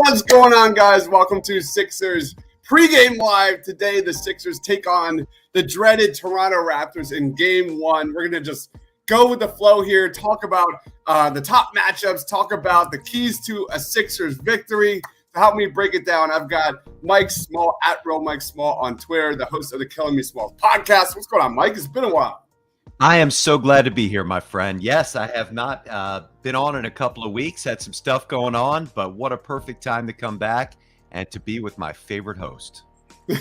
What's going on, guys? Welcome to Sixers Pregame Live. Today, the Sixers take on the dreaded Toronto Raptors in Game 1. We're going to just go with the flow here, talk about the top matchups, talk about the keys to a Sixers victory. To help me break it down, I've got Mike Small, at Real Mike Small on Twitter, the host of the Killing Me Small podcast. What's going on, Mike? It's been a while. I am so glad to be here, my friend. Yes, I have not been on in a couple of weeks, had some stuff going on, but what a perfect time to come back and to be with my favorite host.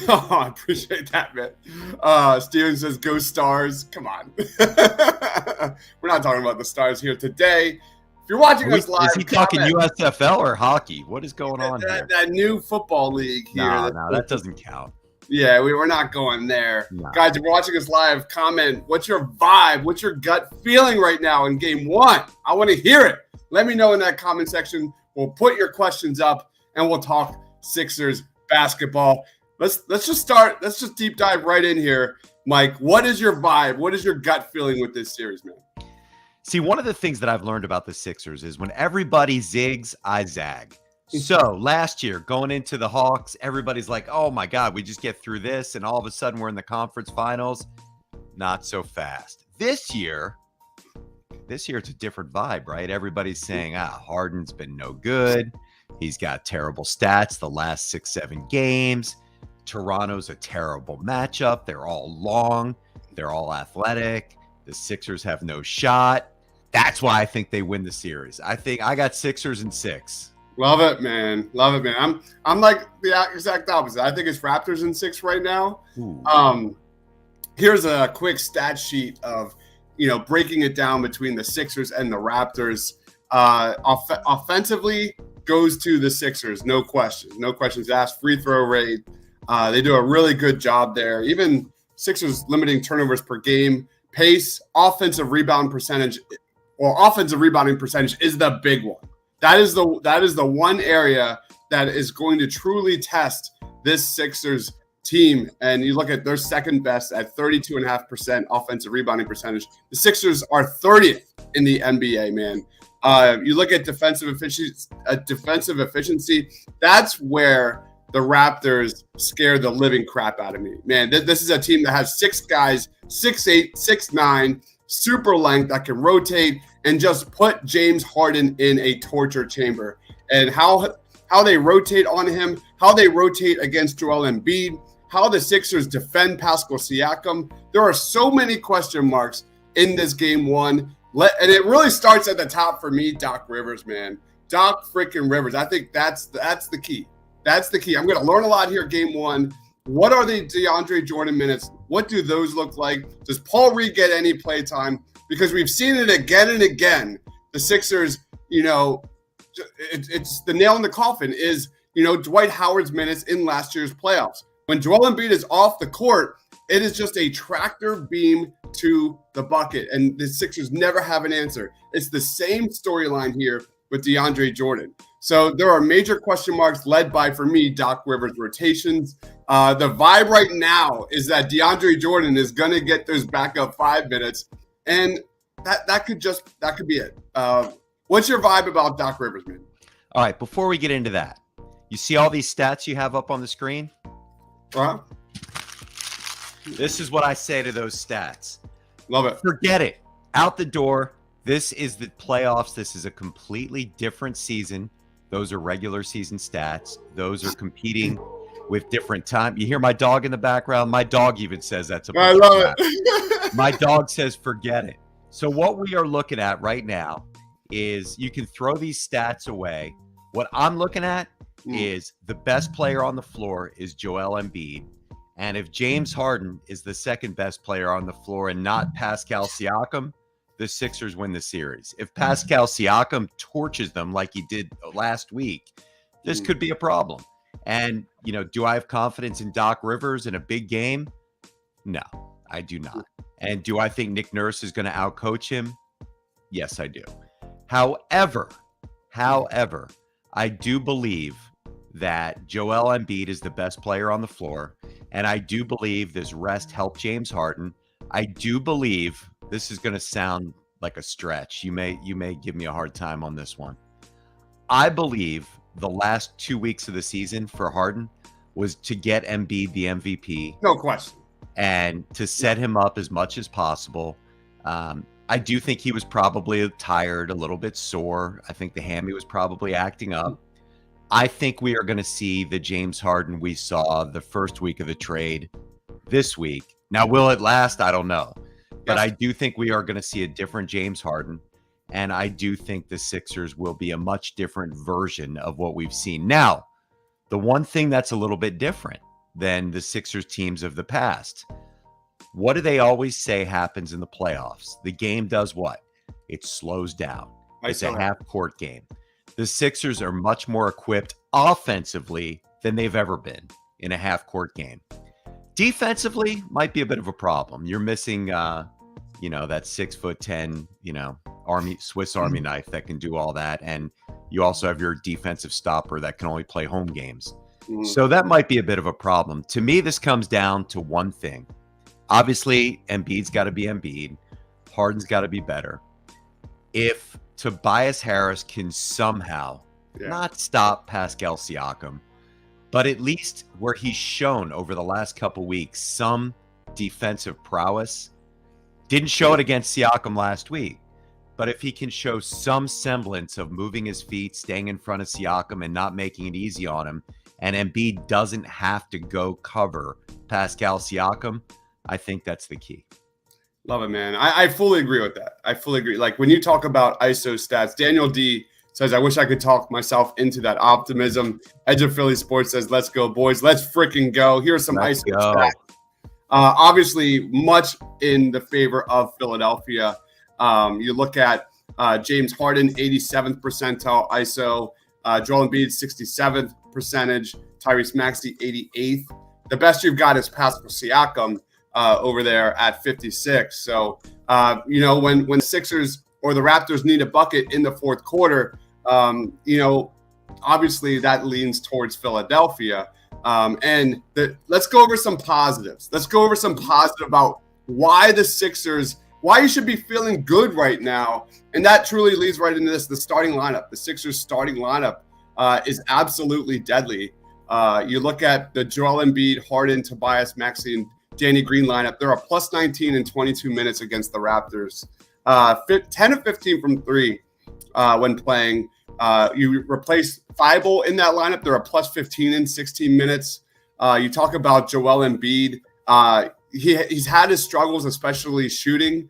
Oh, I appreciate that, man. Steven says, go Stars. Come on. We're not talking about the Stars here today. If you're watching us live, is he talking USFL or hockey? What is going on here? That new football league here. No, that doesn't count. Yeah, we're not going there. No. Guys, if you're watching us live, comment. What's your vibe? What's your gut feeling right now in Game 1? I want to hear it. Let me know in that comment section. We'll put your questions up, and we'll talk Sixers basketball. Let's just start. Let's just deep dive right in here. Mike, what is your vibe? What is your gut feeling with this series, man? See, one of the things that I've learned about the Sixers is when everybody zigs, I zag. So last year, going into the Hawks, everybody's like, oh my God, we just get through this. And all of a sudden we're in the conference finals. Not so fast. This year, it's a different vibe, right? Everybody's saying, Harden's been no good. He's got terrible stats the last 6-7 games. Toronto's a terrible matchup. They're all long. They're all athletic. The Sixers have no shot. That's why I think they win the series. I got Sixers in 6. Love it, man. Love it, man. I'm like the exact opposite. I think it's Raptors in 6 right now. Here's a quick stat sheet of, breaking it down between the Sixers and the Raptors. Offensively goes to the Sixers, no questions. No questions asked. Free throw rate. They do a really good job there. Even Sixers limiting turnovers per game. Pace, offensive rebounding percentage is the big one. That is the one area that is going to truly test this Sixers team. And you look at their second best at 32.5% offensive rebounding percentage. The Sixers are 30th in the NBA, man. You look at defensive efficiency. That's where the Raptors scare the living crap out of me, man. This is a team that has 6 guys, 6'8", 6'9", super length that can rotate and just put James Harden in a torture chamber. And how they rotate on him, how they rotate against Joel Embiid, how the Sixers defend Pascal Siakam. There are so many question marks in this Game 1. And it really starts at the top for me, Doc Rivers, man. Doc freaking Rivers. I think that's the key. That's the key. I'm going to learn a lot here Game 1. What are the DeAndre Jordan minutes? What do those look like? Does Paul Reed get any play time? Because we've seen it again and again. The Sixers, it's the nail in the coffin is, Dwight Howard's minutes in last year's playoffs. When Joel Embiid is off the court, it is just a tractor beam to the bucket. And the Sixers never have an answer. It's the same storyline here with DeAndre Jordan. So there are major question marks led by, for me, Doc Rivers' rotations. The vibe right now is that DeAndre Jordan is going to get those backup 5 minutes. And that could be it. What's your vibe about Doc Rivers, man? All right, before we get into that, you see all these stats you have up on the screen? This is what I say to those stats. Love it. Forget it. Out the door. This is the playoffs. This is a completely different season. Those are regular season stats. Those are competing with different time. You hear my dog in the background? My dog even says that's a bunch I love it. My dog says, forget it. So what we are looking at right now is you can throw these stats away. What I'm looking at is the best player on the floor is Joel Embiid. And if James Harden is the second best player on the floor and not Pascal Siakam, the Sixers win the series. If Pascal Siakam torches them like he did last week, this could be a problem. And, do I have confidence in Doc Rivers in a big game? No, I do not. And do I think Nick Nurse is going to outcoach him? Yes, I do. However, I do believe that Joel Embiid is the best player on the floor. And I do believe this rest helped James Harden. I do believe this is going to sound like a stretch. You may give me a hard time on this one. I believe the last 2 weeks of the season for Harden was to get Embiid the MVP. No question. And to set him up as much as possible. I do think he was probably tired, a little bit sore. I think the hammy was probably acting up. I think we are going to see the James Harden we saw the first week of the trade this week. Now, will it last? I don't know. But I do think we are going to see a different James Harden. And I do think the Sixers will be a much different version of what we've seen. Now, the one thing that's a little bit different than the Sixers teams of the past, what do they always say happens in the playoffs? The game does what? It slows down. It's a half-court game. The Sixers are much more equipped offensively than they've ever been in a half-court game. Defensively, might be a bit of a problem. You're missing, that 6'10", Swiss Army knife that can do all that, and you also have your defensive stopper that can only play home games. So that might be a bit of a problem. To me, this comes down to one thing. Obviously, Embiid's got to be Embiid. Harden's got to be better. If Tobias Harris can somehow not stop Pascal Siakam, but at least where he's shown over the last couple weeks some defensive prowess, didn't show it against Siakam last week, but if he can show some semblance of moving his feet, staying in front of Siakam and not making it easy on him, and Embiid doesn't have to go cover Pascal Siakam, I think that's the key. Love it, man. I fully agree with that. I fully agree. Like when you talk about ISO stats, Daniel D says, I wish I could talk myself into that optimism. Edge of Philly Sports says, let's go, boys. Let's freaking go. Here's some ISO stats. Obviously, much in the favor of Philadelphia. You look at James Harden, 87th percentile ISO. Joel Embiid, 67th percentage. Tyrese Maxey, 88th. The best you've got is Pascal Siakam over there at 56. So, when Sixers or the Raptors need a bucket in the fourth quarter, obviously that leans towards Philadelphia. Let's go over some positives. Let's go over some positive about why the Sixers, why you should be feeling good right now. And that truly leads right into this, the starting lineup. The Sixers starting lineup is absolutely deadly. You look at the Joel Embiid, Harden, Tobias Maxey, and Danny Green lineup. They're a plus 19 in 22 minutes against the Raptors. 10 of 15 from three when playing. You replace Thibault in that lineup. They're a plus 15 in 16 minutes. You talk about Joel Embiid. He's had his struggles, especially shooting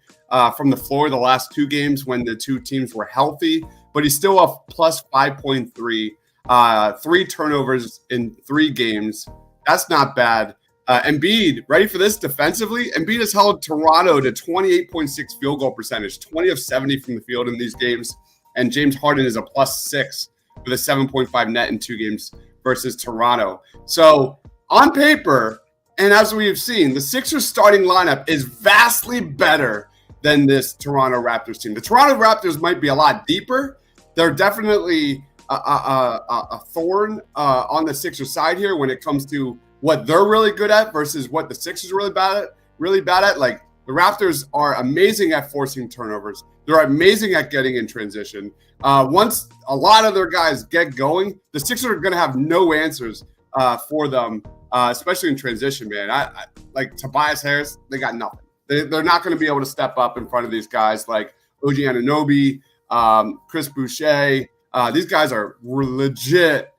from the floor the last two games when the two teams were healthy, but he's still a plus 5.3. 3 turnovers in 3 games. That's not bad. Embiid, ready for this defensively? Embiid has held Toronto to 28.6 field goal percentage, 20 of 70 from the field in these games. And James Harden is a plus 6 with a 7.5 net in 2 games versus Toronto. So on paper, and as we've seen, the Sixers starting lineup is vastly better than this Toronto Raptors team. The Toronto Raptors might be a lot deeper. They're definitely a thorn on the Sixers side here when it comes to what they're really good at versus what the Sixers are really bad at. Like the Raptors are amazing at forcing turnovers. They're amazing at getting in transition. Once a lot of their guys get going, the Sixers are going to have no answers for them, especially in transition, man. I like Tobias Harris, they got nothing. They're not going to be able to step up in front of these guys like OG Anunoby, Chris Boucher. These guys are legit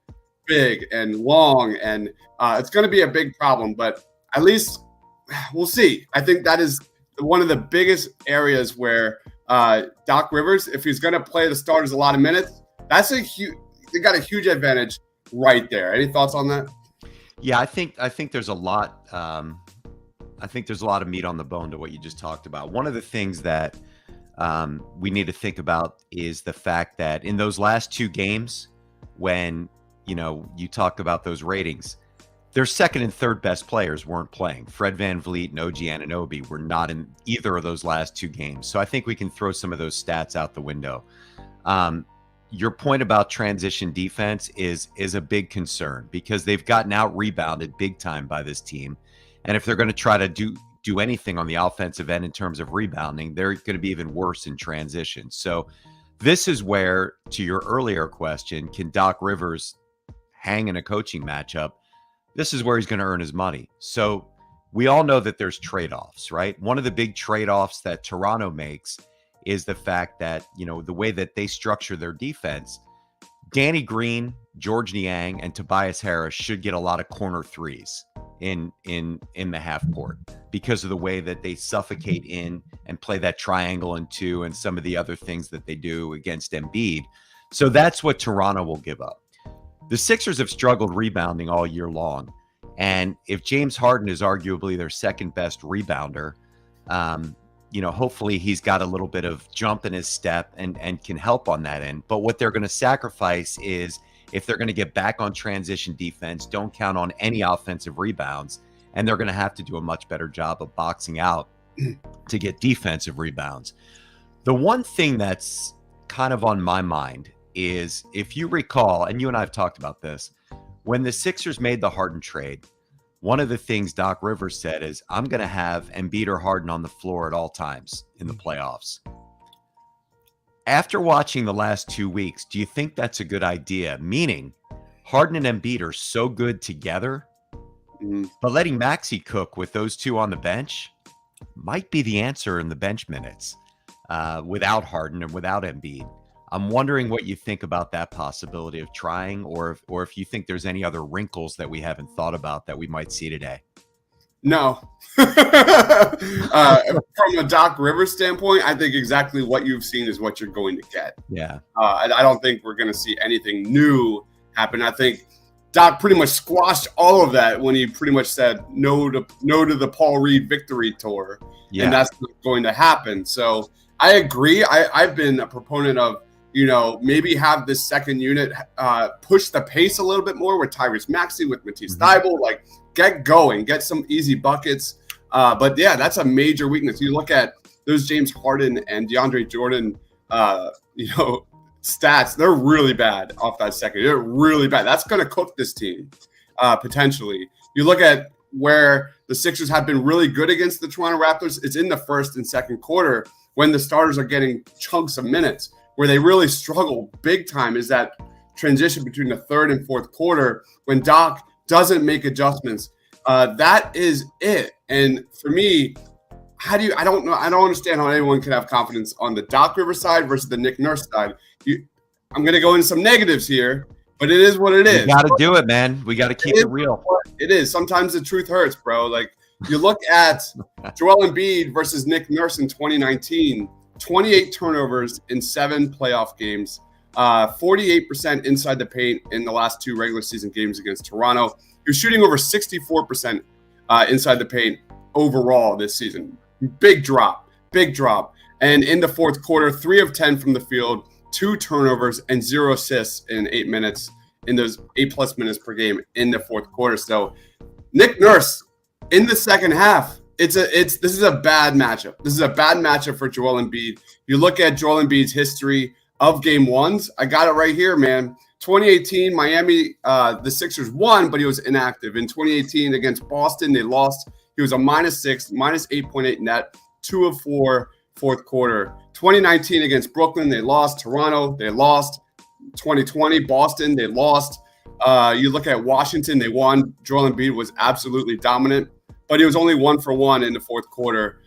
big and long, and it's going to be a big problem, but at least we'll see. I think that is one of the biggest areas where Doc Rivers, if he's going to play the starters a lot of minutes, they got a huge advantage right there. Any thoughts on that? Yeah, I think there's a lot. I think there's a lot of meat on the bone to what you just talked about. One of the things that we need to think about is the fact that in those last 2 games, when you talk about those ratings, their second and third best players weren't playing. Fred VanVleet and OG Anunoby were not in either of those last 2 games. So I think we can throw some of those stats out the window. Your point about transition defense is a big concern because they've gotten out rebounded big time by this team. And if they're going to try to do anything on the offensive end in terms of rebounding, they're going to be even worse in transition. So This is where, to your earlier question, can Doc Rivers hang in a coaching matchup? This is where he's going to earn his money. So we all know that there's trade-offs, right? One of the big trade-offs that Toronto makes is the fact that, the way that they structure their defense, Danny Green, George Niang, and Tobias Harris should get a lot of corner threes in the half court because of the way that they suffocate in and play that triangle and two and some of the other things that they do against Embiid. So that's what Toronto will give up. The Sixers have struggled rebounding all year long. And if James Harden is arguably their second best rebounder, hopefully he's got a little bit of jump in his step and can help on that end. But what they're going to sacrifice is, if they're going to get back on transition defense, don't count on any offensive rebounds. And they're going to have to do a much better job of boxing out to get defensive rebounds. The one thing that's kind of on my mind is, if you recall, and you and I have talked about this, when the Sixers made the Harden trade, one of the things Doc Rivers said is, I'm going to have Embiid or Harden on the floor at all times in the playoffs. After watching the last 2 weeks, do you think that's a good idea? Meaning, Harden and Embiid are so good together, but letting Maxey cook with those two on the bench might be the answer in the bench minutes without Harden and without Embiid. I'm wondering what you think about that possibility of trying, or if you think there's any other wrinkles that we haven't thought about that we might see today. No. From a Doc Rivers standpoint, I think exactly what you've seen is what you're going to get. Yeah. I don't think we're going to see anything new happen. I think Doc pretty much squashed all of that when he pretty much said no to the Paul Reed victory tour. Yeah. And that's not going to happen. So I agree. I've been a proponent of, maybe have this second unit push the pace a little bit more with Tyrese Maxey, with Matisse Thybulle, like get going, get some easy buckets. But yeah, that's a major weakness. You look at those James Harden and DeAndre Jordan, stats, they're really bad off that second. They're really bad. That's going to cook this team potentially. You look at where the Sixers have been really good against the Toronto Raptors. It's in the first and second quarter when the starters are getting chunks of minutes. Where they really struggle big time is that transition between the third and fourth quarter when Doc doesn't make adjustments. That is it. And for me, I don't understand how anyone can have confidence on the Doc Rivers side versus the Nick Nurse side. I'm going to go into some negatives here, but it is what it is. You got to do it, man. We got to keep it real. It is. Sometimes the truth hurts, bro. Like, you look at Joel Embiid versus Nick Nurse in 2019, 28 turnovers in 7 playoff games, 48% inside the paint in the last 2 regular season games against Toronto. He was shooting over 64% inside the paint overall this season. Big drop. And in the fourth quarter, 3 of 10 from the field, 2 turnovers, and 0 assists in 8 minutes, in those 8+ minutes per game in the fourth quarter. So Nick Nurse in the second half, this is a bad matchup. This is a bad matchup for Joel Embiid. You look at Joel Embiid's history of game ones. I got it right here, man. 2018, Miami, the Sixers won, but he was inactive. In 2018 against Boston, they lost. He was a -6, -8.8 net, 2 of 4 fourth quarter. 2019 against Brooklyn, they lost. Toronto, they lost. 2020, Boston, they lost. You look at Washington, they won. Joel Embiid was absolutely dominant, but he was only 1 for 1 in the fourth quarter.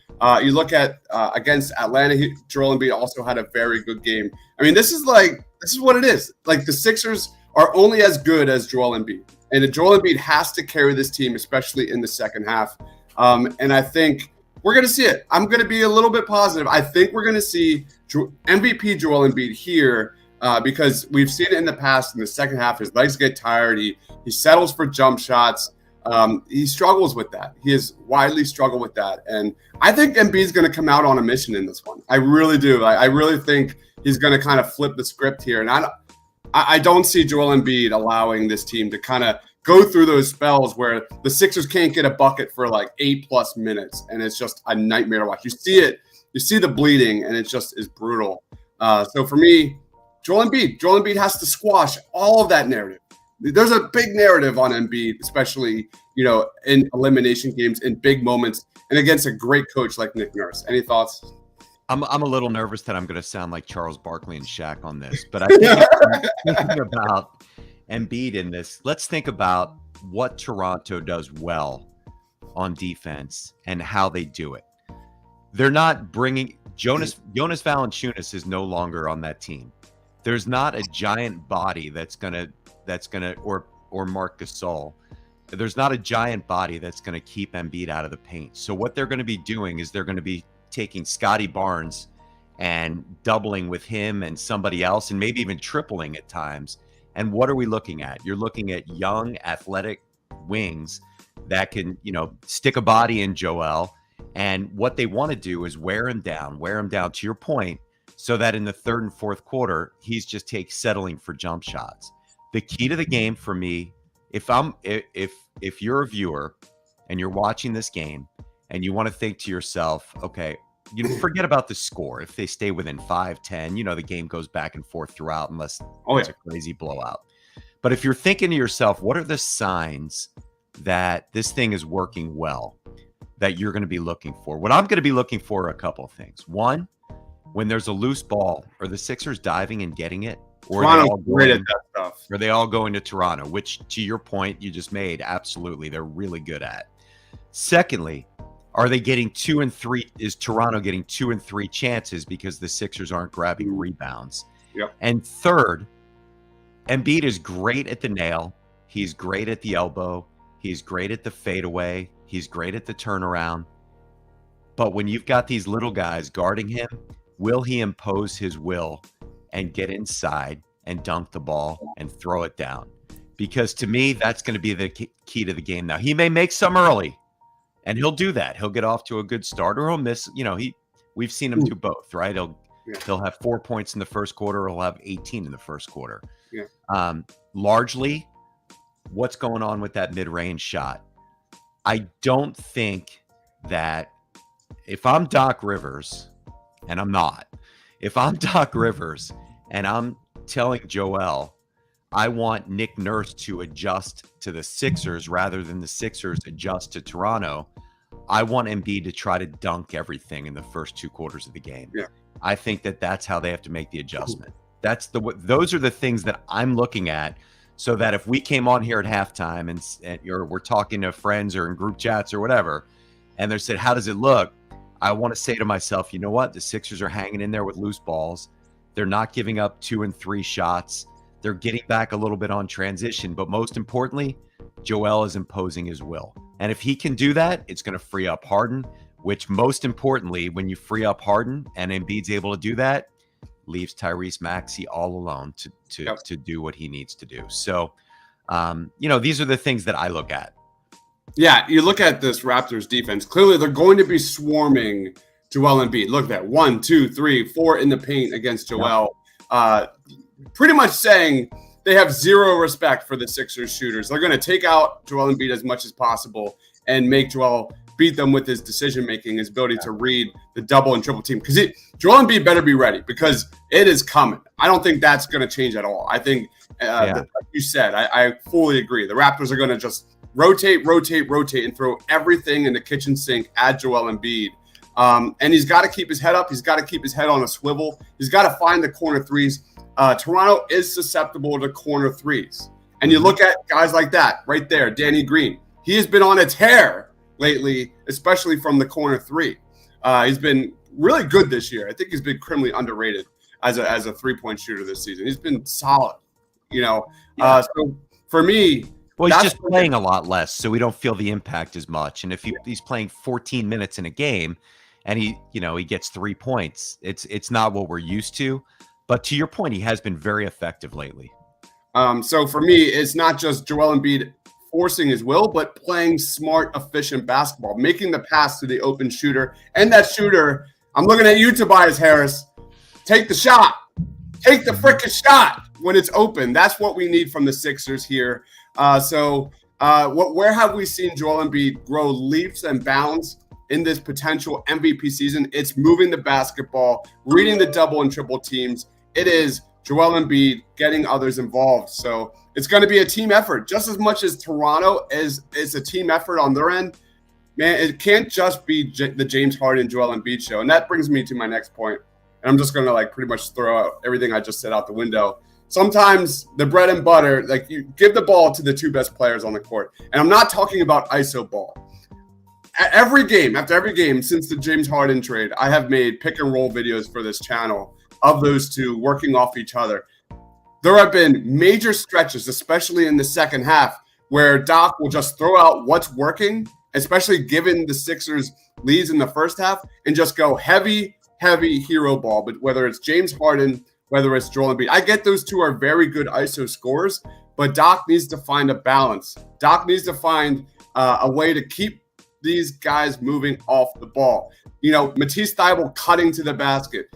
You look at against Atlanta, Joel Embiid also had a very good game. I mean, this is what it is. Like, the Sixers are only as good as Joel Embiid, and Joel Embiid has to carry this team, especially in the second half. And I think we're going to see it. I'm going to be a little bit positive. I think we're going to see MVP Joel Embiid here because we've seen it in the past. In the second half, his legs get tired. He settles for jump shots. He struggles with that. He has widely struggled with that. And I think Embiid's going to come out on a mission in this one. I really do. I really think he's going to kind of flip the script here. And I don't see Joel Embiid allowing this team to kind of go through those spells where the Sixers can't get a bucket for like 8+ minutes. And it's just a nightmare to watch. You see it. You see the bleeding, and it just is brutal. So for me, Joel Embiid has to squash all of that narrative. There's a big narrative on Embiid, especially, in elimination games, in big moments, and against a great coach like Nick Nurse. Any thoughts? I'm a little nervous that I'm going to sound like Charles Barkley and Shaq on this, but I think if we're thinking about Embiid in this, let's think about what Toronto does well on defense and how they do it. They're not bringing Jonas Valanciunas is no longer on that team. There's not a giant body that's gonna or Marc Gasol. There's not a giant body that's gonna keep Embiid out of the paint. So what they're gonna be doing is they're gonna be taking Scottie Barnes and doubling with him and somebody else, and maybe even tripling at times. And what are we looking at? You're looking at young, athletic wings that can, stick a body in Joel. And what they want to do is wear him down to your point, so that in the third and fourth quarter, he's just settling for jump shots. The key to the game for me, if you're a viewer and you're watching this game and you want to think to yourself, okay, forget about the score. If they stay within 5-10, the game goes back and forth throughout unless it's a crazy blowout. But if you're thinking to yourself, what are the signs that this thing is working well that you're going to be looking for? What I'm going to be looking for are a couple of things. One, when there's a loose ball, are the Sixers diving and getting it? Or Toronto's great at that stuff. Are they all going to Toronto? Which, to your point you just made, absolutely, they're really good at. Secondly, are they getting 2 and 3? Is Toronto getting 2 and 3 chances because the Sixers aren't grabbing rebounds? Yep. And third, Embiid is great at the nail. He's great at the elbow. He's great at the fadeaway. He's great at the turnaround. But when you've got these little guys guarding him, will he impose his will and get inside and dunk the ball and throw it down? Because to me, that's going to be the key to the game. Now, he may make some early, and he'll do that. He'll get off to a good start, or he'll miss. We've seen him do both, right? He'll have 4 points in the first quarter. He'll have 18 in the first quarter. Yeah. Largely, what's going on with that mid-range shot? I don't think that if I'm Doc Rivers, and I'm not, if I'm Doc Rivers and I'm telling Joel, I want Nick Nurse to adjust to the Sixers rather than the Sixers adjust to Toronto, I want Embiid to try to dunk everything in the first 2 quarters of the game. Yeah. I think that's how they have to make the adjustment. Those are the things that I'm looking at, so that if we came on here at halftime and we're talking to friends or in group chats or whatever, and they said, how does it look? I want to say to myself, you know what? The Sixers are hanging in there with loose balls. They're not giving up 2 and 3 shots. They're getting back a little bit on transition. But most importantly, Joel is imposing his will. And if he can do that, it's going to free up Harden, which most importantly, when you free up Harden and Embiid's able to do that, leaves Tyrese Maxey all alone to do what he needs to do. So, these are the things that I look at. Yeah, you look at this Raptors defense. Clearly, they're going to be swarming Joel Embiid. Look at that. 1, 2, 3, 4 in the paint against Joel. Pretty much saying they have zero respect for the Sixers shooters. They're going to take out Joel Embiid as much as possible and make Joel beat them with his decision-making, his ability to read the double and triple team. Because Joel Embiid better be ready, because it is coming. I don't think that's going to change at all. I think, like you said, I fully agree. The Raptors are going to just rotate, and throw everything in the kitchen sink at Joel Embiid. And he's got to keep his head up. He's got to keep his head on a swivel. He's got to find the corner threes. Toronto is susceptible to corner threes. And you look at guys like that right there, Danny Green. He has been on a tear lately, especially from the corner three. He's been really good this year. I think he's been criminally underrated as a three-point shooter this season. He's been solid, So for me, well, he's just playing a lot less, so we don't feel the impact as much. And if he's playing 14 minutes in a game and he gets 3 points, it's not what we're used to. But to your point, he has been very effective lately. So for me, it's not just Joel Embiid forcing his will, but playing smart, efficient basketball, making the pass to the open shooter. And that shooter, I'm looking at you, Tobias Harris, take the shot. Take the frickin' shot when it's open. That's what we need from the Sixers here. Where have we seen Joel Embiid grow leaps and bounds in this potential MVP season? It's moving the basketball, reading the double and triple teams. It is Joel Embiid getting others involved. So it's going to be a team effort. Just as much as Toronto is a team effort on their end, man, it can't just be the James Harden, Joel Embiid show. And that brings me to my next point. And I'm just going to like pretty much throw out everything I just said out the window. Sometimes the bread and butter, like you give the ball to the two best players on the court. And I'm not talking about ISO ball. After every game since the James Harden trade, I have made pick and roll videos for this channel of those two working off each other. There have been major stretches, especially in the second half, where Doc will just throw out what's working, especially given the Sixers leads in the first half, and just go heavy hero ball. But whether it's James Harden, whether it's Joel Embiid, I get those two are very good ISO scorers, but Doc needs to find a balance. Doc needs to find a way to keep these guys moving off the ball. Matisse Thybulle cutting to the basket.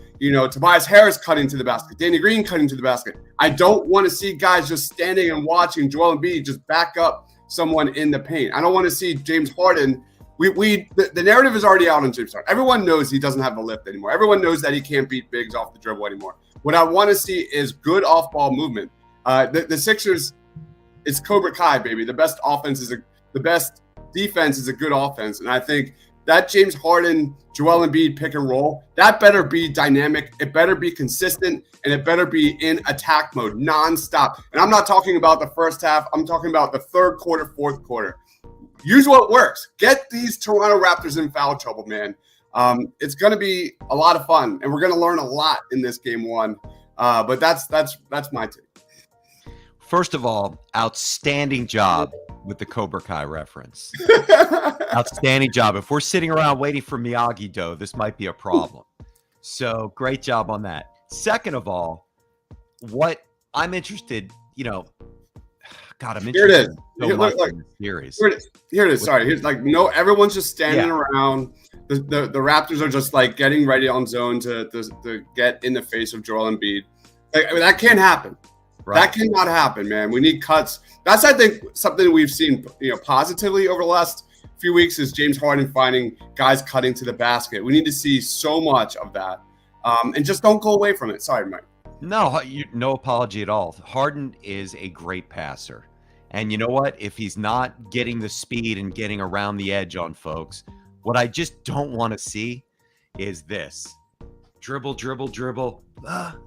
Tobias Harris cutting to the basket. Danny Green cutting to the basket. I don't want to see guys just standing and watching Joel Embiid just back up someone in the paint. I don't want to see James Harden. The narrative is already out on James Harden. Everyone knows he doesn't have the lift anymore. Everyone knows that he can't beat bigs off the dribble anymore. What I want to see is good off-ball movement. The Sixers, it's Cobra Kai, baby. The best defense is a good offense. And I think that James Harden, Joel Embiid pick and roll, that better be dynamic. It better be consistent, and it better be in attack mode nonstop. And I'm not talking about the first half. I'm talking about the third quarter, fourth quarter. Use what works. Get these Toronto Raptors in foul trouble, man. It's going to be a lot of fun, and we're going to learn a lot in this game one. But that's my take. First of all, outstanding job with the Cobra Kai reference. Outstanding job. If we're sitting around waiting for Miyagi-Do, this might be a problem. So great job on that. Second of all, what I'm interested, God, I'm interested. Here it is. So much in the series. Here it is. Sorry. Here's everyone's just standing around. The Raptors are just like getting ready on zone to get in the face of Joel Embiid. That can't happen. Right. That cannot happen, man. We need cuts. That's, I think, something we've seen, positively over the last few weeks is James Harden finding guys cutting to the basket. We need to see so much of that, and just don't go away from it. Sorry, Mike. No, no apology at all. Harden is a great passer, and you know what? If he's not getting the speed and getting around the edge on folks, what I just don't want to see is this. Dribble,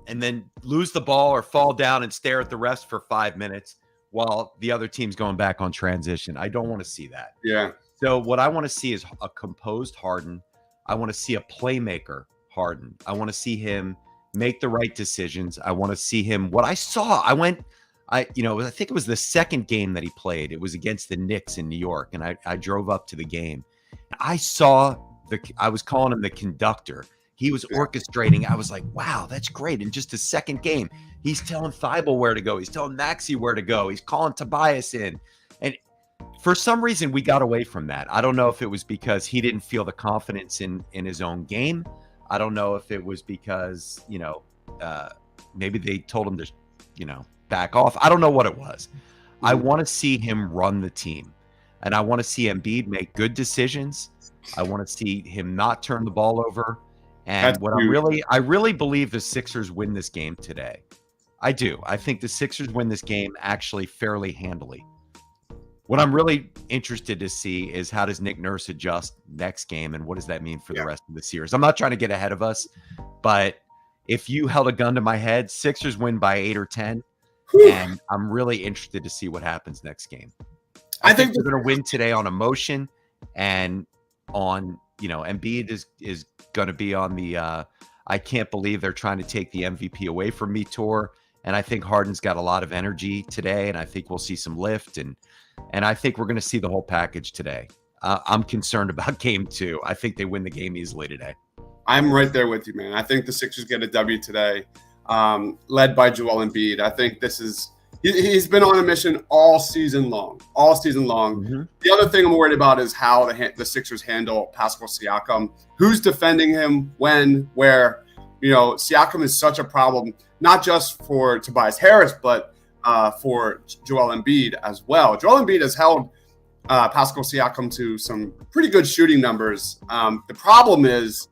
and then lose the ball or fall down and stare at the refs for 5 minutes while the other team's going back on transition. I don't want to see that. Yeah. So what I want to see is a composed Harden. I want to see a playmaker Harden. I want to see him make the right decisions. I want to see him. What I saw, I think it was the second game that he played. It was against the Knicks in New York, and I drove up to the game. I was calling him the conductor. He was orchestrating. I was like, wow, that's great. In just a second game, he's telling Thybulle where to go. He's telling Maxey where to go. He's calling Tobias in. And for some reason, we got away from that. I don't know if it was because he didn't feel the confidence in his own game. I don't know if it was because, maybe they told him to, back off. I don't know what it was. I want to see him run the team. And I want to see Embiid make good decisions. I want to see him not turn the ball over. And I really believe the Sixers win this game today. I do. I think the Sixers win this game actually fairly handily. What I'm really interested to see is how does Nick Nurse adjust next game, and what does that mean for the rest of the series? I'm not trying to get ahead of us, but if you held a gun to my head, Sixers win by 8 or 10, and I'm really interested to see what happens next game. I think they're going to win today on emotion and on, Embiid is going to be on the I can't believe they're trying to take the MVP away from me tour. And I think Harden's got a lot of energy today, and I think we'll see some lift, and I think we're going to see the whole package today. I'm concerned about game 2. I think they win the game easily today. I'm right there with you, man. I think the Sixers get a W today, led by Joel Embiid. I think he's been on a mission all season long. Mm-hmm. The other thing I'm worried about is how the Sixers handle Pascal Siakam. Who's defending him when, where? Siakam is such a problem, not just for Tobias Harris, but for Joel Embiid as well. Joel Embiid has held Pascal Siakam to some pretty good shooting numbers. The problem is,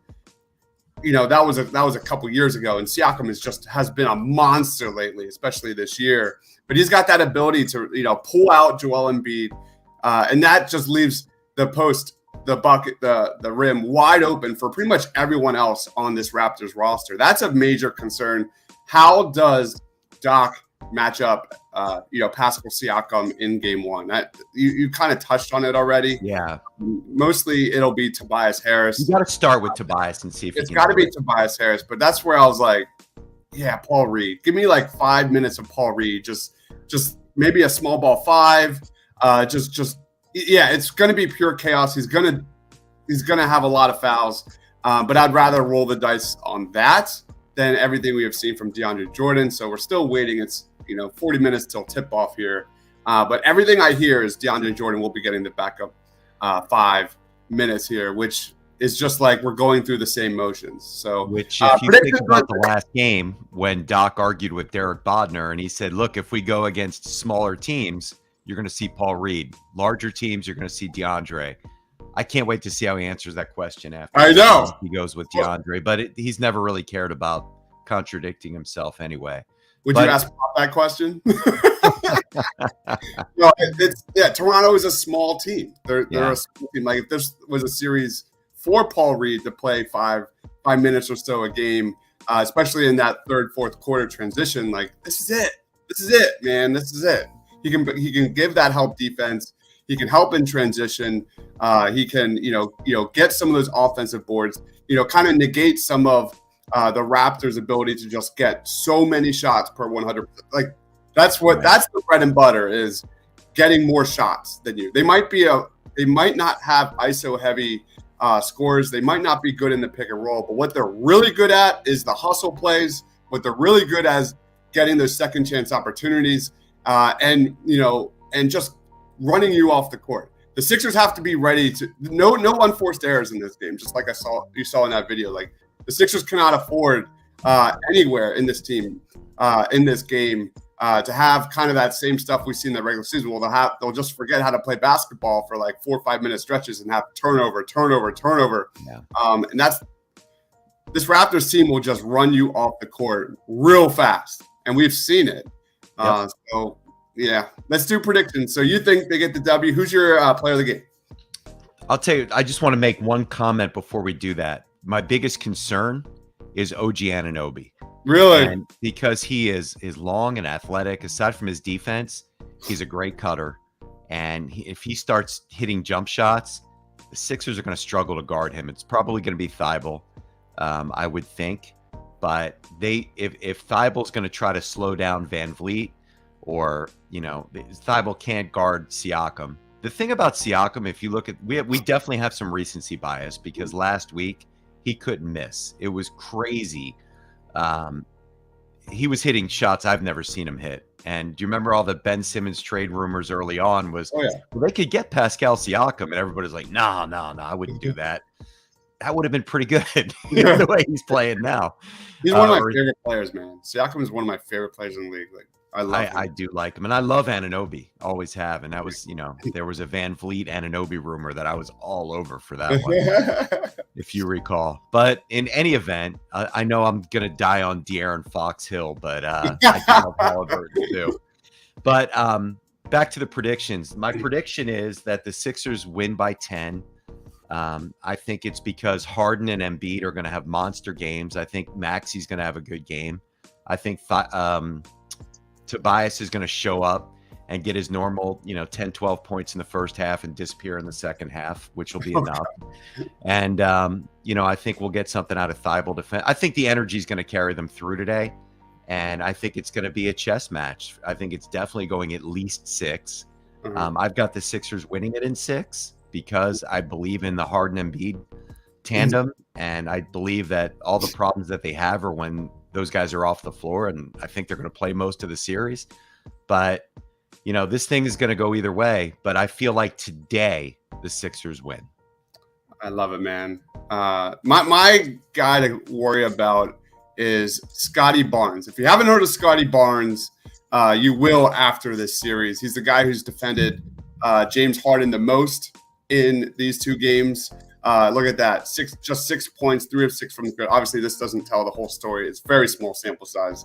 that was a couple years ago, and Siakam has been a monster lately, especially this year. But he's got that ability to pull out Joel Embiid, and that just leaves the post the bucket, the rim wide open for pretty much everyone else on this Raptors roster. That's a major concern. How does Doc match up, Pascal Siakam in game one? That you kind of touched on it already. Yeah. Mostly it'll be Tobias Harris. You got to start with Tobias and see if it's got to be Tobias Harris. But that's where I was like, yeah, Paul Reed. Give me like 5 minutes of Paul Reed. Just maybe a small ball 5. It's going to be pure chaos. He's going to have a lot of fouls. But I'd rather roll the dice on that than everything we have seen from DeAndre Jordan. So we're still waiting. It's 40 minutes till tip off here. But everything I hear is DeAndre Jordan will be getting the backup 5 minutes here, which is just like we're going through the same motions. So, which if you think about the last game when Doc argued with Derek Bodner and he said, look, if we go against smaller teams, you're going to see Paul Reed. Larger teams, you're going to see DeAndre. I can't wait to see how he answers that question after he goes with DeAndre, but he's never really cared about contradicting himself anyway. Would you ask Pop that question? No, Toronto is a small team. They're a small team. Like if this was a series for Paul Reed to play five minutes or so a game, especially in that third, fourth quarter transition, like this is it. This is it, man. This is it. He can give that help defense. He can help in transition. He can, get some of those offensive boards, kind of negate some of the Raptors' ability to just get so many shots per 100. Like that's the bread and butter is getting more shots than you. They might not have ISO heavy scores. They might not be good in the pick and roll, but what they're really good at is the hustle plays. What they're really good at is getting those second chance opportunities, and just running you off the court. The Sixers have to be ready to no unforced errors in this game. Just like you saw in that video, like the Sixers cannot afford anywhere in this team in this game to have kind of that same stuff we see in the regular season. Well, they'll just forget how to play basketball for like 4 or 5 minute stretches and have turnover. Yeah. And that's this Raptors team will just run you off the court real fast, and we've seen it. Yep. So yeah, let's do predictions. So you think they get the W? Who's your player of the game? I'll tell you. I just want to make one comment before we do that. My biggest concern is OG Anunoby. Really? And because he is long and athletic, aside from his defense, he's a great cutter. And if he starts hitting jump shots, the Sixers are going to struggle to guard him. It's probably going to be Thibault, I would think. But if Thibault's going to try to slow down Van Vliet, or Thibault can't guard Siakam. The thing about Siakam, if you look at, we definitely have some recency bias because last week he couldn't miss. It was crazy. He was hitting shots I've never seen him hit. And do you remember all the Ben Simmons trade rumors early on was well, they could get Pascal Siakam, and everybody's like, no, I wouldn't do that. That would have been pretty good the way he's playing now. He's one of my favorite players, man. Siakam is one of my favorite players in the league. Like I do like him, and I love Anunoby. Always have, and that was there was a Van Vliet Anunoby rumor that I was all over for that one, if you recall. But in any event, I know I'm gonna die on De'Aaron Fox Hill, but I do love Halliburton too. But back to the predictions. My prediction is that the Sixers win by 10. I think it's because Harden and Embiid are going to have monster games. I think Maxi's going to have a good game. I think Tobias is going to show up and get his normal, 10, 12 points in the first half and disappear in the second half, which will be enough. And, I think we'll get something out of Thibault defense. I think the energy is going to carry them through today. And I think it's going to be a chess match. I think it's definitely going at least 6. Mm-hmm. I've got the Sixers winning it in 6. Because I believe in the Harden and Embiid tandem, and I believe that all the problems that they have are when those guys are off the floor, and I think they're going to play most of the series. But, this thing is going to go either way, but I feel like today the Sixers win. I love it, man. My guy to worry about is Scottie Barnes. If you haven't heard of Scottie Barnes, you will after this series. He's the guy who's defended James Harden the most in these 2 games. Look at that. 6 points, 3 of 6 from the grid. Obviously, this doesn't tell the whole story. It's very small sample size.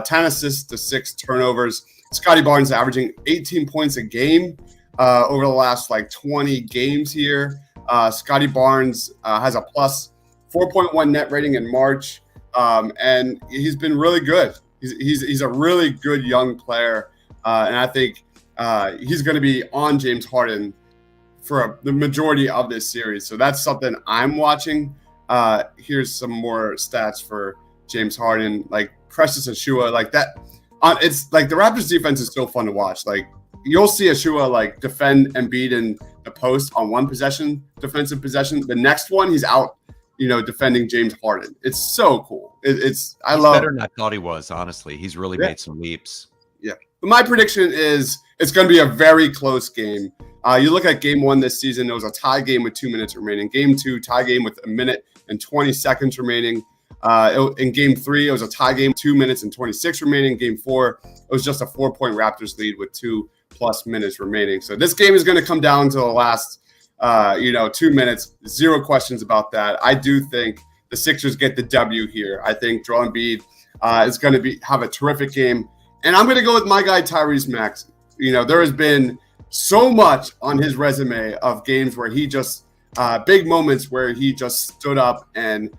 10 assists to 6 turnovers. Scottie Barnes averaging 18 points a game over the last 20 games here. Scottie Barnes has a plus 4.1 net rating in March, and he's been really good. He's a really good young player, and I think he's going to be on James Harden for the majority of this series. So that's something I'm watching. Here's some more stats for James Harden, like Precious Achiuwa, like that. It's like the Raptors defense is so fun to watch. Like you'll see Achiuwa like defend Embiid in the post on one possession, defensive possession. The next one, he's out, defending James Harden. It's so cool. He's better than I thought he was, honestly. He's really made some leaps. Yeah. But my prediction is it's going to be a very close game. You look at game 1 this season, it was a tie game with 2 minutes remaining. Game 2, tie game with 1 minute and 20 seconds remaining. In game 3, it was a tie game, 2 minutes and 26 remaining. Game 4, it was just a 4-point Raptors lead with 2+ minutes remaining. So this game is going to come down to the last, 2 minutes. Zero questions about that. I do think the Sixers get the W here. I think Joel Embiid is going to have a terrific game. And I'm going to go with my guy, Tyrese Maxey. There has been so much on his resume of games where he just big moments where he just stood up and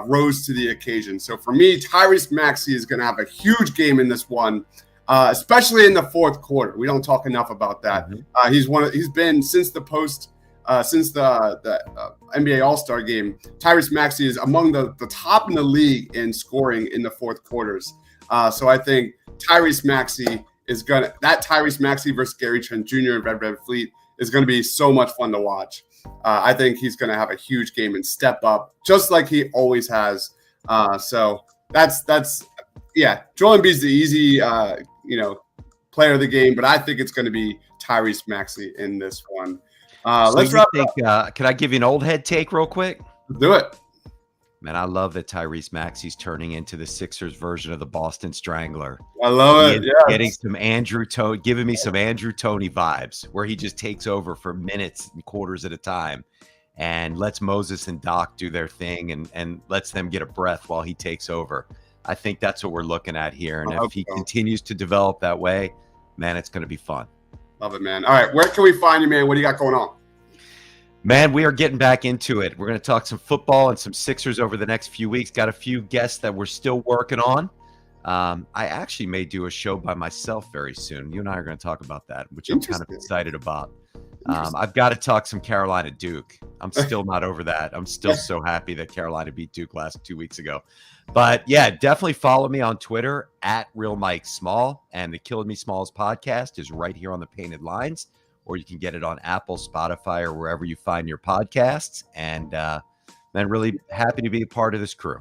rose to the occasion. So for me, Tyrese Maxey is going to have a huge game in this one, especially in the fourth quarter. We don't talk enough about that. He's been since the NBA All-Star game. Tyrese Maxey is among the top in the league in scoring in the fourth quarters. So I think Tyrese Maxey Tyrese Maxey versus Gary Trent Jr. and Red Fleet is going to be so much fun to watch. I think he's going to have a huge game and step up just like he always has. So that's Joel Embiid's the easy player of the game, but I think it's going to be Tyrese Maxey in this one. Let's wrap up. Can I give you an old head take real quick? Do it. Man, I love that Tyrese Maxey's turning into the Sixers version of the Boston Strangler. I love it. Getting some giving me some Andrew Toney vibes, where he just takes over for minutes and quarters at a time and lets Moses and Doc do their thing and lets them get a breath while he takes over. I think that's what we're looking at here. And if he continues to develop that way, man, it's going to be fun. Love it, man. All right, where can we find you, man? What do you got going on? Man, we are getting back into it. We're going to talk some football and some Sixers over the next few weeks. Got a few guests that we're still working on. I actually may do a show by myself very soon. You and I are going to talk about that, which I'm kind of excited about. I've got to talk some Carolina Duke. I'm still not over that. I'm still so happy that Carolina beat Duke 2 weeks ago. But yeah, definitely follow me on Twitter at Real Mike Small. And the Killing Me Smalls podcast is right here on the Painted Lines, or you can get it on Apple, Spotify, or wherever you find your podcasts. And man, really happy to be a part of this crew.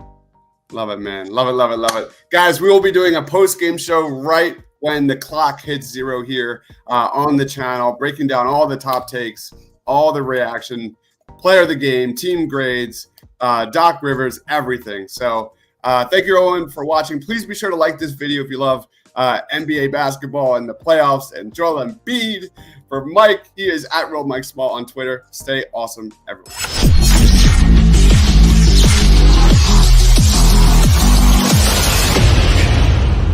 Love it, man. Love it, love it, love it. Guys, we will be doing a post-game show right when the clock hits 0 here on the channel, breaking down all the top takes, all the reaction, player of the game, team grades, Doc Rivers, everything. So thank you, Owen, for watching. Please be sure to like this video if you love NBA basketball and the playoffs, and Joel Embiid. For Mike, he is at Real Mike Small on Twitter. Stay awesome, everyone.